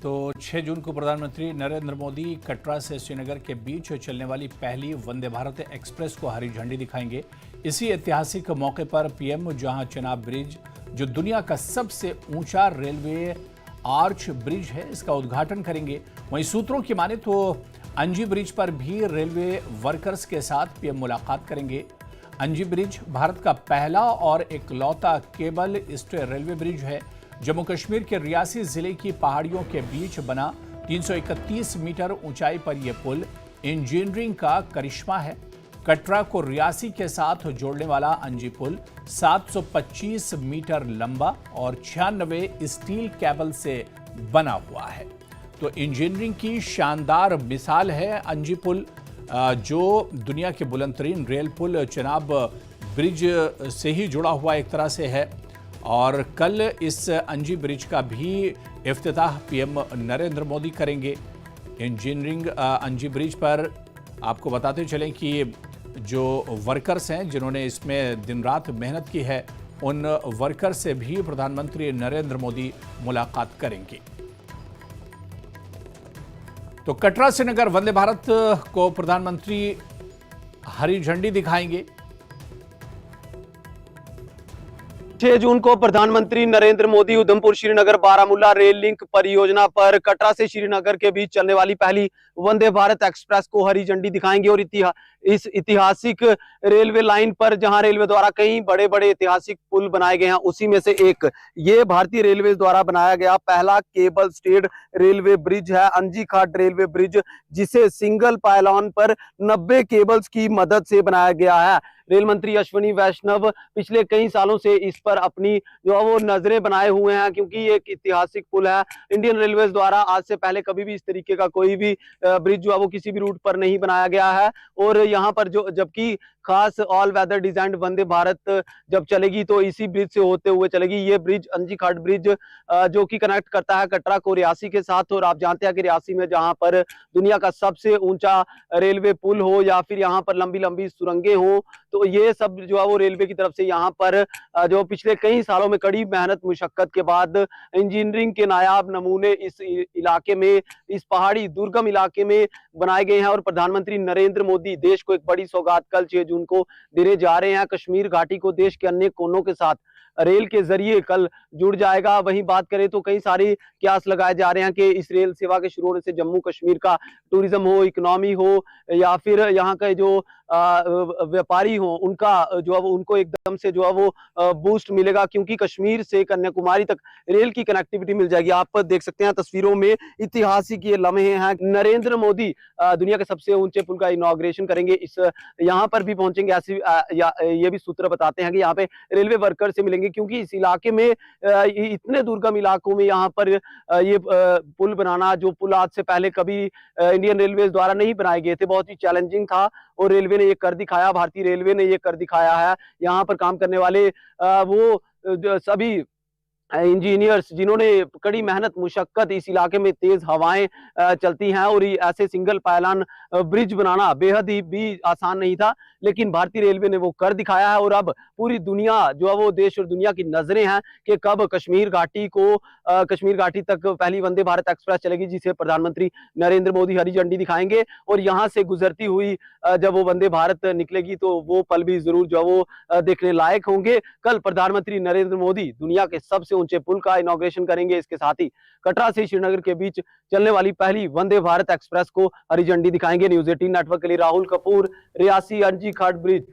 तो 6 जून को प्रधानमंत्री नरेंद्र मोदी कटरा से श्रीनगर के बीच चलने वाली पहली वंदे भारत एक्सप्रेस को हरी झंडी दिखाएंगे। इसी ऐतिहासिक मौके पर पीएम जहां चेनाब ब्रिज, जो दुनिया का सबसे ऊंचा रेलवे आर्च ब्रिज है, इसका उद्घाटन करेंगे। वहीं सूत्रों की माने तो अंजी ब्रिज पर भी रेलवे वर्कर्स के साथ पीएम मुलाकात करेंगे। अंजी ब्रिज भारत का पहला और इकलौता केबल स्टे रेलवे ब्रिज है। जम्मू कश्मीर के रियासी जिले की पहाड़ियों के बीच बना 331 मीटर ऊंचाई पर यह पुल इंजीनियरिंग का करिश्मा है। कटरा को रियासी के साथ जोड़ने वाला अंजी पुल 725 मीटर लंबा और 96 स्टील केबल से बना हुआ है। तो इंजीनियरिंग की शानदार मिसाल है अंजी पुल, जो दुनिया के बुलंदतरीन रेल पुल चेनाब ब्रिज से ही जुड़ा हुआ एक तरह से है। और कल इस अंजी ब्रिज का भी इफ्तिताह पीएम नरेंद्र मोदी करेंगे। इंजीनियरिंग अंजी ब्रिज पर आपको बताते चलें कि जो वर्कर्स हैं जिन्होंने इसमें दिन रात मेहनत की है, उन वर्कर्स से भी प्रधानमंत्री नरेंद्र मोदी मुलाकात करेंगे। तो कटरा श्रीनगर वंदे भारत को प्रधानमंत्री हरी झंडी दिखाएंगे। 6 जून को प्रधानमंत्री नरेंद्र मोदी उधमपुर श्रीनगर बारामूला रेल लिंक परियोजना पर कटरा से श्रीनगर के बीच चलने वाली पहली वंदे भारत एक्सप्रेस को हरी झंडी दिखाएंगे। और इस ऐतिहासिक रेलवे लाइन पर जहां रेलवे द्वारा कई बड़े बड़े ऐतिहासिक पुल बनाए गए हैं, उसी में से एक ये भारतीय रेलवे द्वारा बनाया गया पहला केबल स्टेड रेलवे ब्रिज है, अंजी घाट रेलवे ब्रिज, जिसे सिंगल पायलॉन पर 90 केबल्स की मदद से बनाया गया है। रेल मंत्री अश्विनी वैष्णव पिछले कई सालों से इस पर अपनी जो है वो नजरें बनाए हुए हैं, क्योंकि ये एक ऐतिहासिक पुल है। इंडियन रेलवेज द्वारा आज से पहले कभी भी इस तरीके का कोई भी ब्रिज जो है वो किसी भी रूट पर नहीं बनाया गया है। और यहाँ पर जो जबकि खास all weather designed Vande Bharat जब चलेगी तो इसी ब्रिज से होते हुए चलेगी। ये ब्रिज अंजी घाट ब्रिज जो कि कनेक्ट करता है कटरा को रियासी के साथ। और आप जानते हैं कि रियासी में जहां पर दुनिया का सबसे ऊंचा रेलवे पुल हो या फिर यहाँ पर लंबी लंबी सुरंगें हो, तो ये सब जो है वो रेलवे की तरफ से यहाँ पर जो पिछले कई सालों में कड़ी मेहनत मुशक्कत के बाद इंजीनियरिंग के नायाब नमूने इस इलाके में, इस पहाड़ी दुर्गम इलाके में बनाए गए हैं। और प्रधानमंत्री नरेंद्र मोदी देश को एक बड़ी सौगात कल 6 जून को देने जा रहे हैं। कश्मीर घाटी को देश के अन्य कोनों के साथ रेल के जरिए कल जुड़ जाएगा। वहीं बात करें तो कई सारे कयास लगाए जा रहे हैं कि इस रेल सेवा के शुरू होने से जम्मू कश्मीर का टूरिज्म हो, इकोनॉमी हो या फिर यहाँ के जो व्यापारी हो, उनका जो है वो उनको एकदम से जो है वो बूस्ट मिलेगा, क्योंकि कश्मीर से कन्याकुमारी तक रेल की कनेक्टिविटी मिल जाएगी। आप देख सकते हैं तस्वीरों में ऐतिहासिक ये लम्हे हैं। नरेंद्र मोदी दुनिया के सबसे ऊंचे पुल का इनॉग्रेशन करेंगे। इस यहाँ पर भी पहुंचेंगे, ऐसी ये भी सूत्र बताते हैं कि यहाँ पे रेलवे वर्कर से मिलेंगे, क्योंकि इस इलाके में इतने दुर्गम इलाकों में यहाँ पर ये पुल बनाना, जो पुल आज से पहले कभी इंडियन रेलवे द्वारा नहीं बनाए गए थे, बहुत ही चैलेंजिंग था। और रेलवे ने ये कर दिखाया, भारतीय रेलवे ने ये कर दिखाया है। यहाँ पर काम करने वाले वो सभी इंजीनियर्स जिन्होंने कड़ी मेहनत मुशक्कत, इस इलाके में तेज हवाएं चलती हैं और ऐसे सिंगल पायलान ब्रिज बनाना बेहद ही भी आसान नहीं था, लेकिन भारतीय रेलवे ने वो कर दिखाया है। और अब पूरी दुनिया जो है वो देश और दुनिया की नजरें हैं कि कब कश्मीर घाटी तक पहली वंदे भारत एक्सप्रेस चलेगी, जिसे प्रधानमंत्री नरेंद्र मोदी हरी झंडी दिखाएंगे। और यहाँ से गुजरती हुई जब वो वंदे भारत निकलेगी तो वो पल भी जरूर जो है वो देखने लायक होंगे। कल प्रधानमंत्री नरेंद्र मोदी दुनिया के सबसे ऊंचे पुल का इनॉग्रेशन करेंगे। इसके साथ ही कटरा से श्रीनगर के बीच चलने वाली पहली वंदे भारत एक्सप्रेस को हरी झंडी दिखाएंगे। न्यूज़ 18 नेटवर्क के लिए राहुल कपूर, रियासी अंजी घाट ब्रिज।